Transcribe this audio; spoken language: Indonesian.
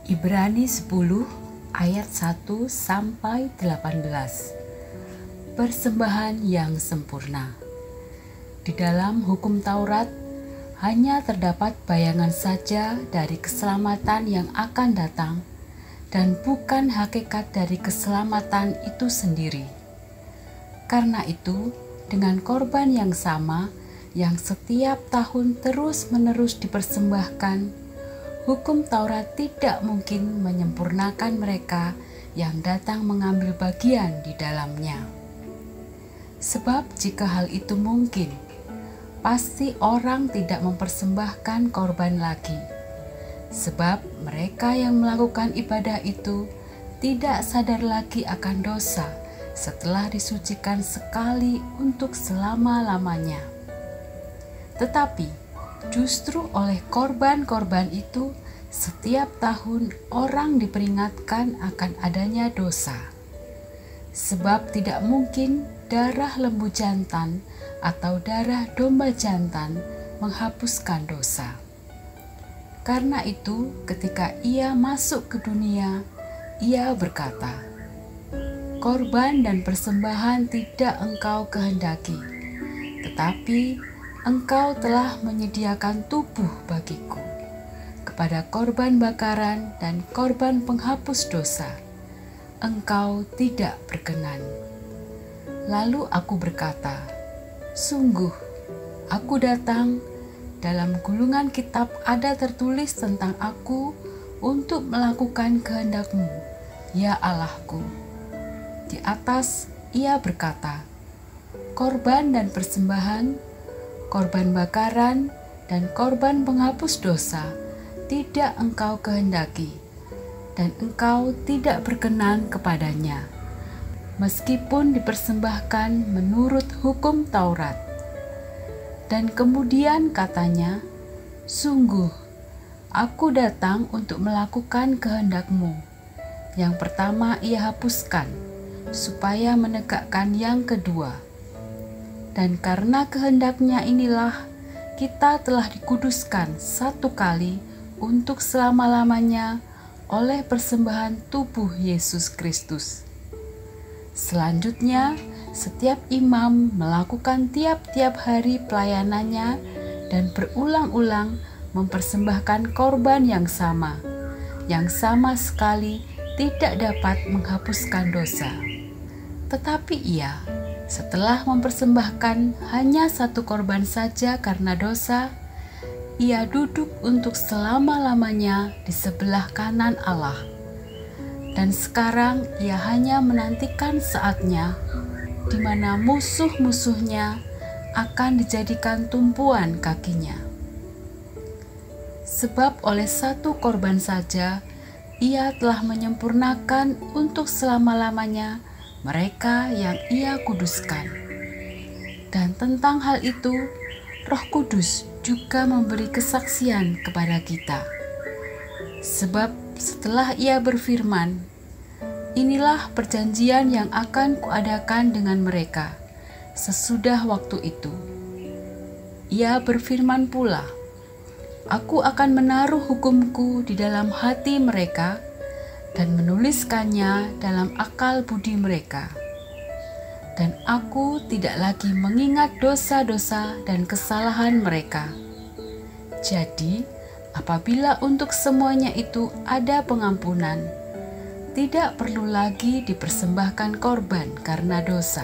Ibrani 10 ayat 1 sampai 18. Persembahan yang sempurna. Di dalam hukum Taurat hanya terdapat bayangan saja dari keselamatan yang akan datang dan bukan hakikat dari keselamatan itu sendiri. Karena itu, dengan korban yang sama yang setiap tahun terus-menerus dipersembahkan, hukum Taurat tidak mungkin menyempurnakan mereka yang datang mengambil bagian di dalamnya. Sebab jika hal itu mungkin, pasti orang tidak mempersembahkan korban lagi. Sebab mereka yang melakukan ibadah itu tidak sadar lagi akan dosa setelah disucikan sekali untuk selama-lamanya. Tetapi justru oleh korban-korban itu, setiap tahun orang diperingatkan akan adanya dosa. Sebab tidak mungkin darah lembu jantan atau darah domba jantan menghapuskan dosa. Karena itu, ketika ia masuk ke dunia, ia berkata, "Korban dan persembahan tidak engkau kehendaki, tetapi engkau telah menyediakan tubuh bagiku. Kepada korban bakaran dan korban penghapus dosa, engkau tidak berkenan." Lalu aku berkata, "Sungguh, aku datang, dalam gulungan kitab ada tertulis tentang aku untuk melakukan kehendak-Mu, ya Allahku." Di atas ia berkata, "Korban dan persembahan, korban bakaran, dan korban penghapus dosa tidak engkau kehendaki, dan engkau tidak berkenan kepadanya, meskipun dipersembahkan menurut hukum Taurat." Dan kemudian katanya, "Sungguh, aku datang untuk melakukan kehendak-Mu." Yang pertama ia hapuskan, supaya menegakkan yang kedua. Dan karena kehendaknya inilah, kita telah dikuduskan satu kali untuk selama-lamanya oleh persembahan tubuh Yesus Kristus. Selanjutnya, setiap imam melakukan tiap-tiap hari pelayanannya dan berulang-ulang mempersembahkan korban yang sama sekali tidak dapat menghapuskan dosa. Tetapi ia, setelah mempersembahkan hanya satu korban saja karena dosa, ia duduk untuk selama-lamanya di sebelah kanan Allah. Dan sekarang ia hanya menantikan saatnya di mana musuh-musuhnya akan dijadikan tumpuan kakinya. Sebab oleh satu korban saja, ia telah menyempurnakan untuk selama-lamanya mereka yang ia kuduskan. Dan tentang hal itu, Roh Kudus juga memberi kesaksian kepada kita. Sebab setelah ia berfirman, "Inilah perjanjian yang akan kuadakan dengan mereka sesudah waktu itu." Ia berfirman pula, "Aku akan menaruh hukumku di dalam hati mereka dan menuliskannya dalam akal budi mereka. Dan aku tidak lagi mengingat dosa-dosa dan kesalahan mereka." Jadi, apabila untuk semuanya itu ada pengampunan, tidak perlu lagi dipersembahkan korban karena dosa.